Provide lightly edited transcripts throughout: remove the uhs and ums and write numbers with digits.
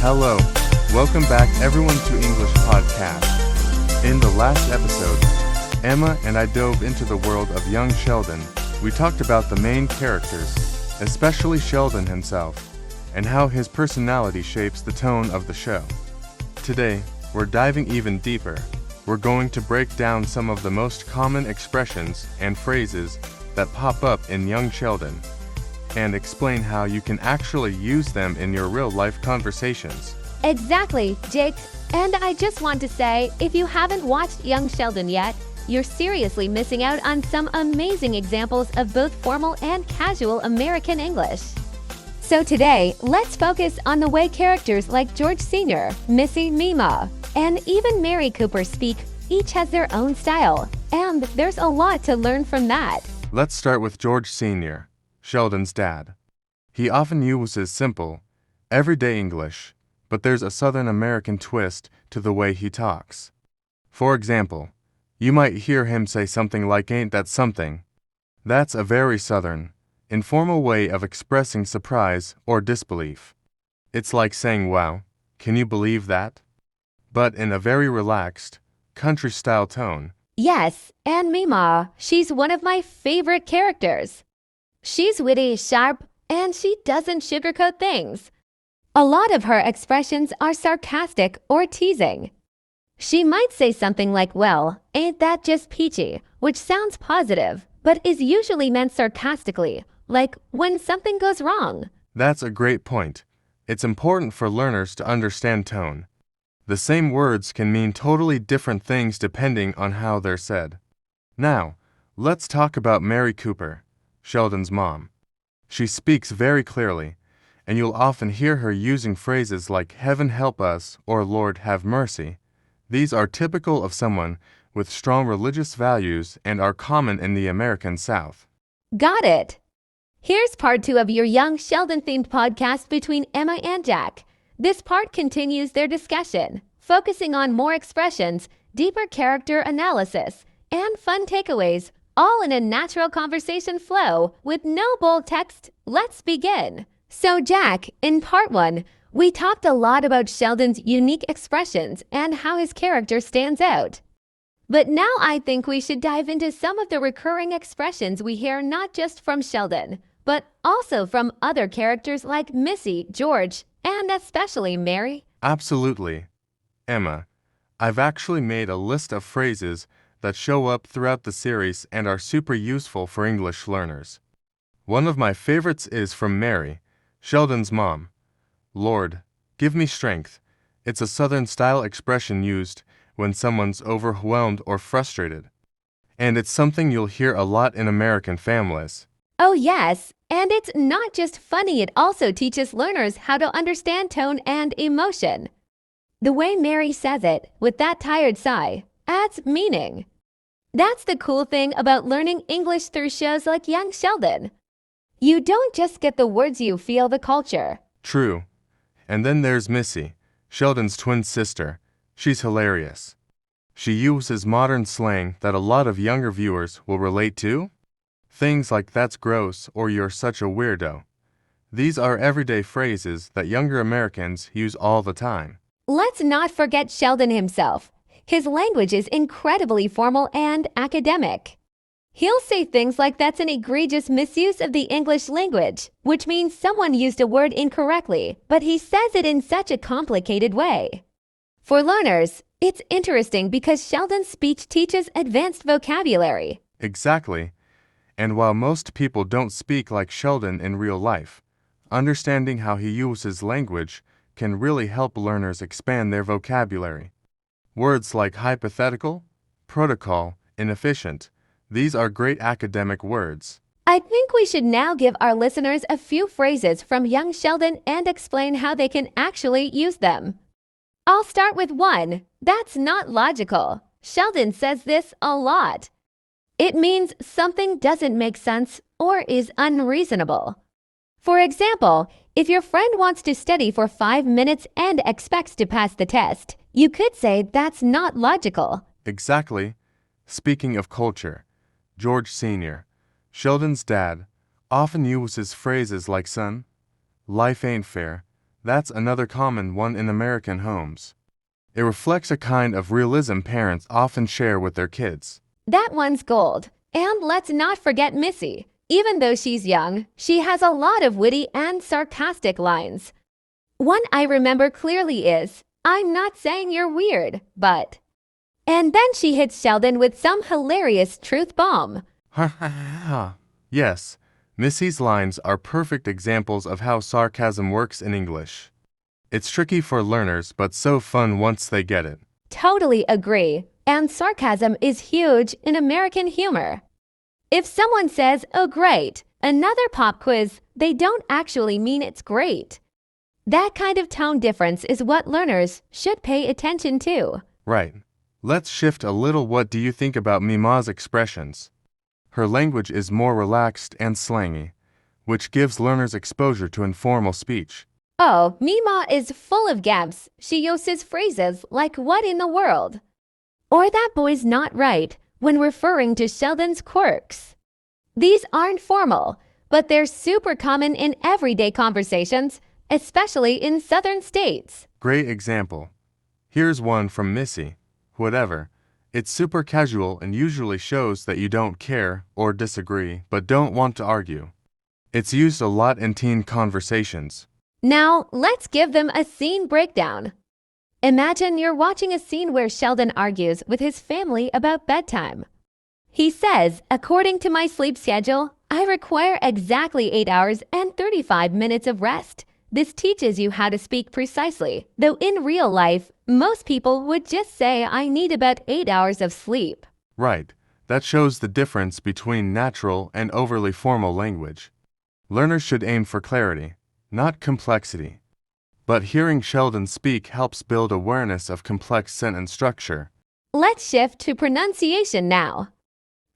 Hello, welcome back everyone to EnglishPodcast. In the last episode, Emma and I dove into the world of young Sheldon. We talked about the main characters, especially Sheldon himself, and how his personality shapes the tone of the show. Today, we're diving even deeper. We're going to break down some of the most common expressions and phrases that pop up in young Sheldon, and explain how you can actually use them in your real-life conversations. Exactly, Jake. And I just want to say, if you haven't watched Young Sheldon yet, you're seriously missing out on some amazing examples of both formal and casual American English. So today, let's focus on the way characters like George Sr., Missy, Meemaw, and even Mary Cooper speak. Each has their own style, and there's a lot to learn from that. Let's start with George Sr., Sheldon's dad. He often uses simple, everyday English, but there's a Southern American twist to the way he talks. For example, you might hear him say something like, "Ain't that something?" That's a very Southern, informal way of expressing surprise or disbelief. It's like saying, "Wow, can you believe that?" But in a very relaxed, country-style tone. Yes, and Meemaw, she's one of my favorite characters. She's witty, sharp, and she doesn't sugarcoat things. A lot of her expressions are sarcastic or teasing. She might say something like, "Well, ain't that just peachy," which sounds positive, but is usually meant sarcastically, like when something goes wrong. That's a great point. It's important for learners to understand tone. The same words can mean totally different things depending on how they're said. Now, let's talk about Mary Cooper, Sheldon's mom. She speaks very clearly, and you'll often hear her using phrases like "Heaven help us" or "Lord have mercy." These are typical of someone with strong religious values and are common in the American South. Got it! Here's part 2 of your Young Sheldon-themed podcast between Emma and Jack. This part continues their discussion, focusing on more expressions, deeper character analysis, and fun takeaways, all in a natural conversation flow with no bold text. Let's begin. So Jack, in part 1, we talked a lot about Sheldon's unique expressions and how his character stands out. But now I think we should dive into some of the recurring expressions we hear not just from Sheldon, but also from other characters like Missy, George, and especially Mary. Absolutely. Emma, I've actually made a list of phrases that show up throughout the series and are super useful for English learners. One of my favorites is from Mary, Sheldon's mom. "Lord, give me strength." It's a Southern-style expression used when someone's overwhelmed or frustrated. And it's something you'll hear a lot in American families. Oh yes, and it's not just funny, it also teaches learners how to understand tone and emotion. The way Mary says it, with that tired sigh, adds meaning. That's the cool thing about learning English through shows like Young Sheldon. You don't just get the words, you feel the culture. True. And then there's Missy, Sheldon's twin sister. She's hilarious. She uses modern slang that a lot of younger viewers will relate to. Things like "that's gross" or "you're such a weirdo." These are everyday phrases that younger Americans use all the time. Let's not forget Sheldon himself. His language is incredibly formal and academic. He'll say things like "that's an egregious misuse of the English language," which means someone used a word incorrectly, but he says it in such a complicated way. For learners, it's interesting because Sheldon's speech teaches advanced vocabulary. Exactly. And while most people don't speak like Sheldon in real life, understanding how he uses language can really help learners expand their vocabulary. Words like hypothetical, protocol, inefficient, these are great academic words. I think we should now give our listeners a few phrases from Young Sheldon and explain how they can actually use them. I'll start with one. "That's not logical." Sheldon says this a lot. It means something doesn't make sense or is unreasonable. For example, if your friend wants to study for 5 minutes and expects to pass the test, you could say that's not logical. Exactly. Speaking of culture, George Sr., Sheldon's dad, often uses phrases like "son," "life ain't fair," That's another common one in American homes. It reflects a kind of realism parents often share with their kids. That one's gold. And let's not forget Missy. Even though she's young, she has a lot of witty and sarcastic lines. One I remember clearly is, "I'm not saying you're weird, but..." And then she hits Sheldon with some hilarious truth bomb. Ha ha ha. Yes, Missy's lines are perfect examples of how sarcasm works in English. It's tricky for learners, but so fun once they get it. Totally agree. And sarcasm is huge in American humor. If someone says, "Oh great, another pop quiz," they don't actually mean it's great. That kind of tone difference is what learners should pay attention to. Right. Let's shift a little. What do you think about Meemaw's expressions? Her language is more relaxed and slangy, which gives learners exposure to informal speech. Oh, Meemaw is full of gaps. She uses phrases like "what in the world?" or "that boy's not right" when referring to Sheldon's quirks. These aren't formal, but they're super common in everyday conversations, especially in southern states. Great example. Here's one from Missy. Whatever. It's super casual and usually shows that you don't care or disagree but don't want to argue. It's used a lot in teen conversations. Now, let's give them a scene breakdown. Imagine you're watching a scene where Sheldon argues with his family about bedtime. He says, "According to my sleep schedule, I require exactly 8 hours and 35 minutes of rest. This teaches you how to speak precisely, though in real life, most people would just say I need about 8 hours of sleep." Right. That shows the difference between natural and overly formal language. Learners should aim for clarity, not complexity. But hearing Sheldon speak helps build awareness of complex sentence structure. Let's shift to pronunciation now.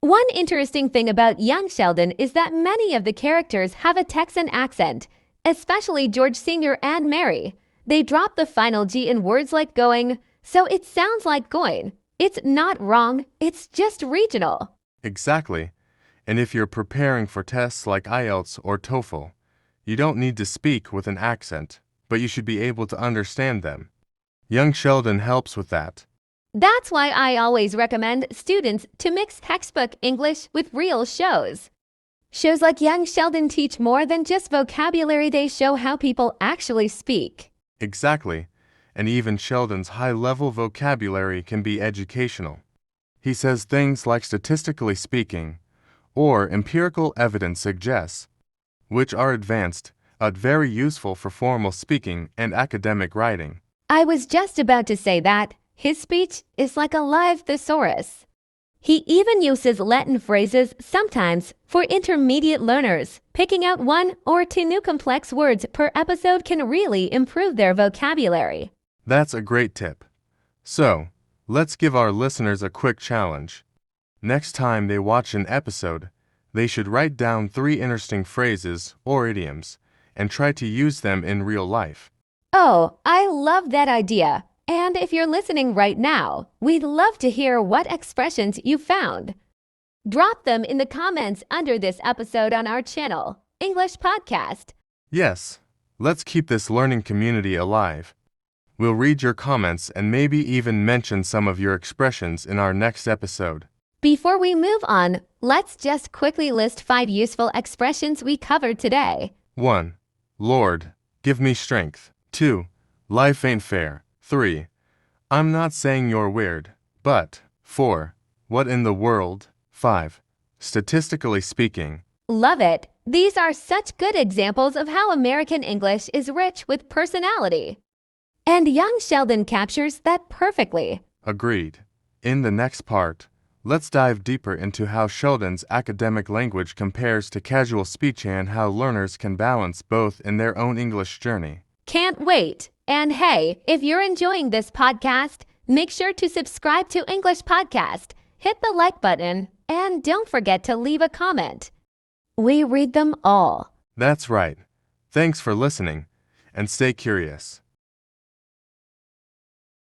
One interesting thing about young Sheldon is that many of the characters have a Texan accent, especially George Sr. and Mary. They drop the final G in words like going, so it sounds like going. It's not wrong, it's just regional. Exactly. And if you're preparing for tests like IELTS or TOEFL, you don't need to speak with an accent, but you should be able to understand them. Young Sheldon helps with that. That's why I always recommend students to mix textbook English with real shows. Shows like Young Sheldon teach more than just vocabulary, they show how people actually speak. Exactly. And even Sheldon's high-level vocabulary can be educational. He says things like "statistically speaking" or "empirical evidence suggests," which are advanced, but very useful for formal speaking and academic writing. I was just about to say that. His speech is like a live thesaurus. He even uses Latin phrases sometimes for intermediate learners. Picking out 1 or 2 new complex words per episode can really improve their vocabulary. That's a great tip. So, let's give our listeners a quick challenge. Next time they watch an episode, they should write down 3 interesting phrases or idioms and try to use them in real life. Oh, I love that idea. And if you're listening right now, we'd love to hear what expressions you found. Drop them in the comments under this episode on our channel, English Podcast. Yes, let's keep this learning community alive. We'll read your comments and maybe even mention some of your expressions in our next episode. Before we move on, let's just quickly list 5 useful expressions we covered today. 1. Lord, give me strength. 2. Life ain't fair. 3. I'm not saying you're weird, but. 4. What in the world? 5. Statistically speaking. Love it! These are such good examples of how American English is rich with personality. And young Sheldon captures that perfectly. Agreed. In the next part, let's dive deeper into how Sheldon's academic language compares to casual speech and how learners can balance both in their own English journey. Can't wait! And hey, if you're enjoying this podcast, make sure to subscribe to English Podcast, hit the like button, and don't forget to leave a comment. We read them all. That's right. Thanks for listening, and stay curious.